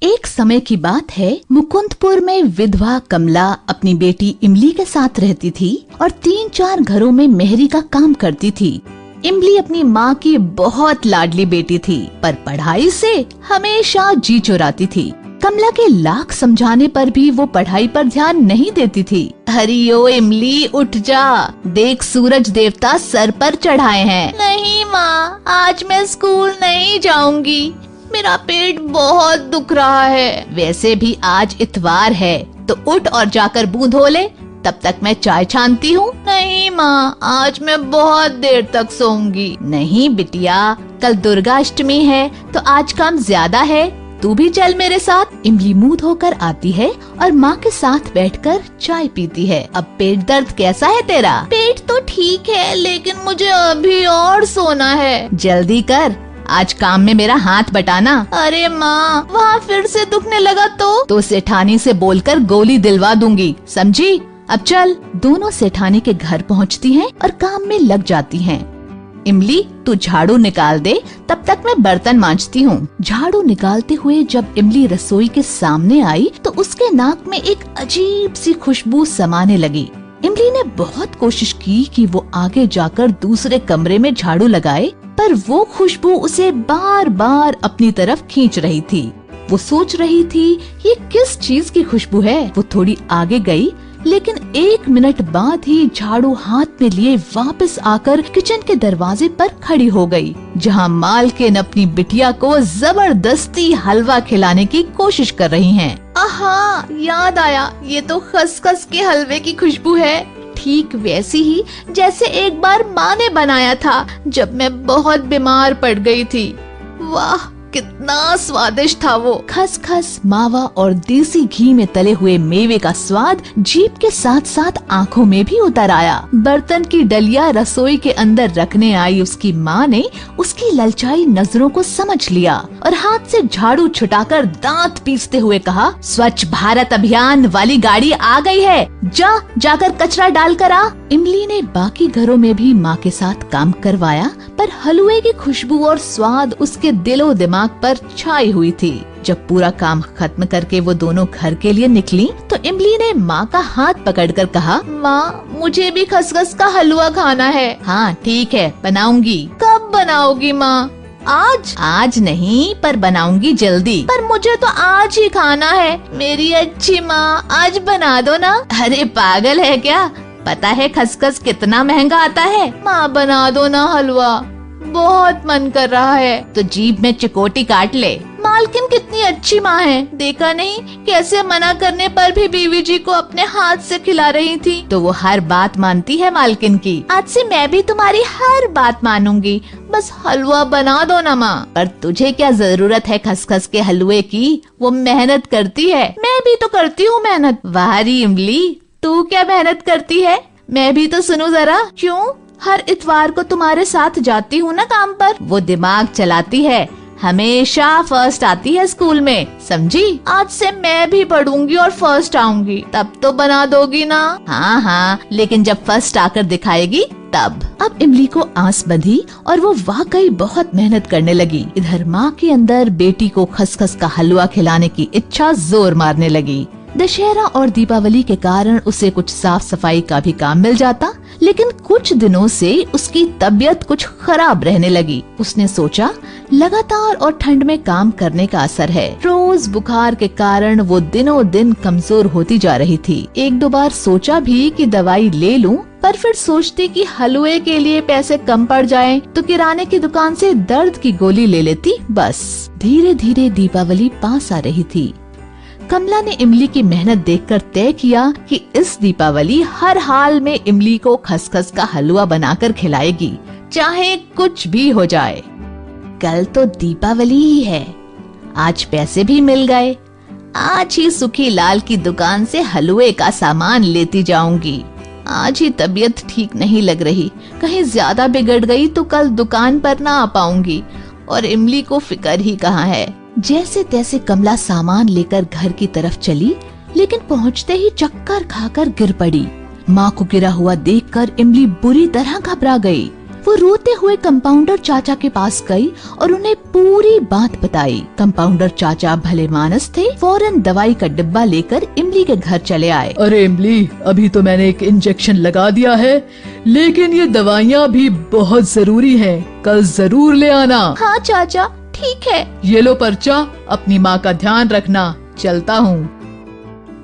एक समय की बात है, मुकुंदपुर में विधवा कमला अपनी बेटी इमली के साथ रहती थी और 3-4 घरों में मेहरी का काम करती थी। इमली अपनी माँ की बहुत लाडली बेटी थी, पर पढ़ाई से हमेशा जी चुराती थी। कमला के लाख समझाने पर भी वो पढ़ाई पर ध्यान नहीं देती थी। हरियो इमली, उठ जा, देख सूरज देवता सर पर चढ़ाए हैं। नहीं माँ, आज मैं स्कूल नहीं जाऊंगी, मेरा पेट बहुत दुख रहा है। वैसे भी आज इतवार है, तो उठ और जाकर मुंह धो ले, तब तक मैं चाय छानती हूँ। नहीं माँ, आज मैं बहुत देर तक सोऊंगी। नहीं बिटिया, कल दुर्गा अष्टमी है, तो आज काम ज्यादा है, तू भी चल मेरे साथ। इमली मुंह धोकर आती है और माँ के साथ बैठकर चाय पीती है। अब पेट दर्द कैसा है तेरा? पेट तो ठीक है, लेकिन मुझे अभी और सोना है। जल्दी कर, आज काम में मेरा हाथ बटाना। अरे माँ, वहाँ फिर से दुखने लगा तो सेठानी से बोलकर गोली दिलवा दूंगी, समझी? अब चल। दोनों सेठानी के घर पहुँचती हैं और काम में लग जाती हैं। इमली, तू झाड़ू निकाल दे, तब तक मैं बर्तन मांजती हूँ। झाड़ू निकालते हुए जब इमली रसोई के सामने आई तो उसके नाक में एक अजीब सी खुशबू समाने लगी। इमली ने बहुत कोशिश की कि वो आगे जाकर दूसरे कमरे में झाड़ू लगाए, पर वो खुशबू उसे बार बार अपनी तरफ खींच रही थी। वो सोच रही थी, ये किस चीज की खुशबू है? वो थोड़ी आगे गई, लेकिन 1 मिनट बाद ही झाड़ू हाथ में लिए वापस आकर किचन के दरवाजे पर खड़ी हो गई, जहाँ मालकिन अपनी बिटिया को जबरदस्ती हलवा खिलाने की कोशिश कर रही हैं। आहा, याद आया, ये तो खसखस के हलवे की खुशबू है, ठीक वैसी ही जैसे एक बार माँ ने बनाया था जब मैं बहुत बीमार पड़ गई थी। वाह, कितना स्वादिष्ट था वो। खसखस, मावा और देसी घी में तले हुए मेवे का स्वाद जीभ के साथ साथ आँखों में भी उतर आया। बर्तन की डलिया रसोई के अंदर रखने आई उसकी माँ ने उसकी ललचाई नजरों को समझ लिया और हाथ से झाड़ू छुटाकर दांत पीसते हुए कहा, स्वच्छ भारत अभियान वाली गाड़ी आ गई है, जाकर कचरा डाल कर आ। इमली ने बाकी घरों में भी माँ के साथ काम करवाया, पर हलवे की खुशबू और स्वाद उसके दिलो दिमाग पर छाई हुई थी। जब पूरा काम खत्म करके वो दोनों घर के लिए निकली तो इमली ने माँ का हाथ पकड़कर कहा, माँ, मुझे भी खसखस का हलवा खाना है। हाँ ठीक है, बनाऊंगी। कब बनाओगी माँ? आज नहीं, पर बनाऊंगी जल्दी। पर मुझे तो आज ही खाना है, मेरी अच्छी माँ, आज बना दो ना। अरे पागल है क्या? पता है खसखस कितना महंगा आता है? माँ बना दो ना हलवा, बहुत मन कर रहा है। तो जीभ में चिकोटी काट ले। मालकिन कितनी अच्छी माँ है, देखा नहीं कैसे मना करने पर भी बीवी जी को अपने हाथ से खिला रही थी। तो वो हर बात मानती है मालकिन की। आज से मैं भी तुम्हारी हर बात मानूंगी, बस हलवा बना दो ना माँ। पर तुझे क्या जरूरत है खसखस के हलवे की? वो मेहनत करती है। मैं भी तो करती हूँ मेहनत। वाह री इमली, तू क्या मेहनत करती है? मैं भी तो सुनूं जरा। क्यों? हर इतवार को तुम्हारे साथ जाती हूँ ना काम पर। वो दिमाग चलाती है, हमेशा फर्स्ट आती है स्कूल में, समझी? आज से मैं भी पढ़ूंगी और फर्स्ट आऊंगी, तब तो बना दोगी ना? हाँ, लेकिन जब फर्स्ट आकर दिखाएगी तब। अब इमली को आस बंधी और वो वाकई बहुत मेहनत करने लगी। इधर माँ के अंदर बेटी को खसखस का हलवा खिलाने की इच्छा जोर मारने लगी। दशहरा और दीपावली के कारण उसे कुछ साफ सफाई का भी काम मिल जाता, लेकिन कुछ दिनों से उसकी तबीयत कुछ खराब रहने लगी। उसने सोचा, लगातार और ठंड में काम करने का असर है। रोज बुखार के कारण वो दिनों दिन कमजोर होती जा रही थी। 1-2 बार सोचा भी कि दवाई ले लूं, पर फिर सोचती कि हलवे के लिए पैसे कम पड़ जाएं, तो किराने की दुकान से दर्द की गोली ले लेती बस। धीरे धीरे दीपावली पास आ रही थी। कमला ने इमली की मेहनत देखकर तय किया कि इस दीपावली हर हाल में इमली को खसखस का हलवा बनाकर खिलाएगी, चाहे कुछ भी हो जाए। कल तो दीपावली ही है, आज पैसे भी मिल गए, आज ही सुखी लाल की दुकान से हलवे का सामान लेती जाऊंगी। आज ही तबीयत ठीक नहीं लग रही, कहीं ज्यादा बिगड़ गई तो कल दुकान पर ना आ पाऊंगी, और इमली को फिक्र ही कहाँ है। जैसे तैसे कमला सामान लेकर घर की तरफ चली, लेकिन पहुंचते ही चक्कर खाकर गिर पड़ी। माँ को गिरा हुआ देखकर इमली बुरी तरह घबरा गई। वो रोते हुए कंपाउंडर चाचा के पास गई और उन्हें पूरी बात बताई। कंपाउंडर चाचा भले मानस थे, फौरन दवाई का डिब्बा लेकर इमली के घर चले आए। अरे इमली, अभी तो मैंने एक इंजेक्शन लगा दिया है, लेकिन ये दवाइयाँ भी बहुत जरूरी हैं। कल जरूर ले आना। हाँ चाचा, ठीक है। ये लो पर्चा, अपनी माँ का ध्यान रखना। चलता हूँ।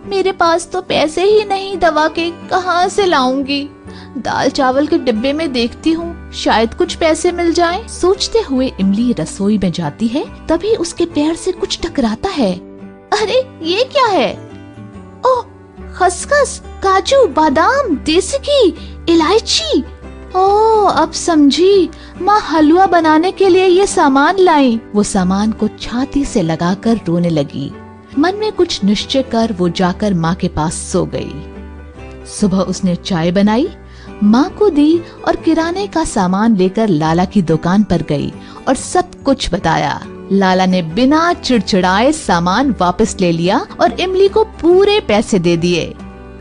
मेरे पास तो पैसे ही नहीं, दवा के कहाँ से लाऊंगी? दाल चावल के डिब्बे में देखती हूँ, शायद कुछ पैसे मिल जाएं। सोचते हुए इमली रसोई में जाती है, तभी उसके पैर से कुछ टकराता है। अरे ये क्या है? ओह, खसखस, काजू, बादाम, देसी घी, इलायची। ओह, अब समझी, माँ हलवा बनाने के लिए ये सामान लाई। वो सामान को छाती से लगाकर रोने लगी। मन में कुछ निश्चय कर वो जाकर माँ के पास सो गई। सुबह उसने चाय बनाई, माँ को दी और किराने का सामान लेकर लाला की दुकान पर गई और सब कुछ बताया। लाला ने बिना चिड़चिड़ाए सामान वापस ले लिया और इमली को पूरे पैसे दे दिए,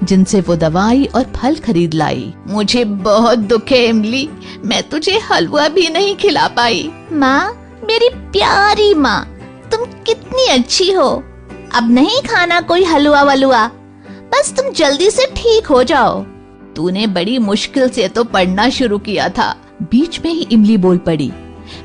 जिनसे वो दवाई और फल खरीद लाई। मुझे बहुत दुख है इमली, मैं तुझे हलवा भी नहीं खिला पाई। माँ, मेरी प्यारी माँ, तुम कितनी अच्छी हो। अब नहीं खाना कोई हलवा वलुआ, बस तुम जल्दी से ठीक हो जाओ। तूने बड़ी मुश्किल से तो पढ़ना शुरू किया था। बीच में ही इमली बोल पड़ी।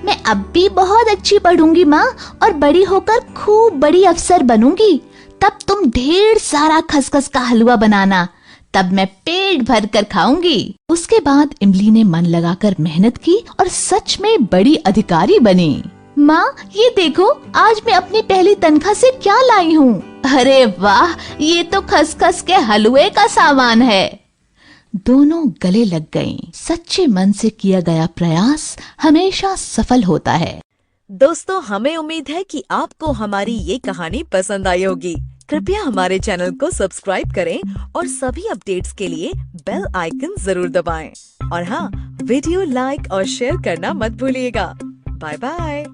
मैं अब भी बहुत अच्छी पढ़ूंगी माँ, और बड़ी होकर खूब बड़ी अफसर बनूंगी। तब तुम ढेर सारा खसखस का हलवा बनाना, तब मैं पेट भर कर खाऊंगी। उसके बाद इमली ने मन लगाकर मेहनत की और सच में बड़ी अधिकारी बनी। माँ, ये देखो, आज मैं अपनी पहली तनख्वाह से क्या लाई हूँ। अरे वाह, ये तो खसखस के हलवे का सामान है। दोनों गले लग गईं। सच्चे मन से किया गया प्रयास हमेशा सफल होता है। दोस्तों, हमें उम्मीद है कि आपको हमारी ये कहानी पसंद आई होगी। कृपया हमारे चैनल को सब्सक्राइब करें और सभी अपडेट्स के लिए बेल आइकन जरूर दबाएं। और हाँ, वीडियो लाइक और शेयर करना मत भूलिएगा। Bye bye.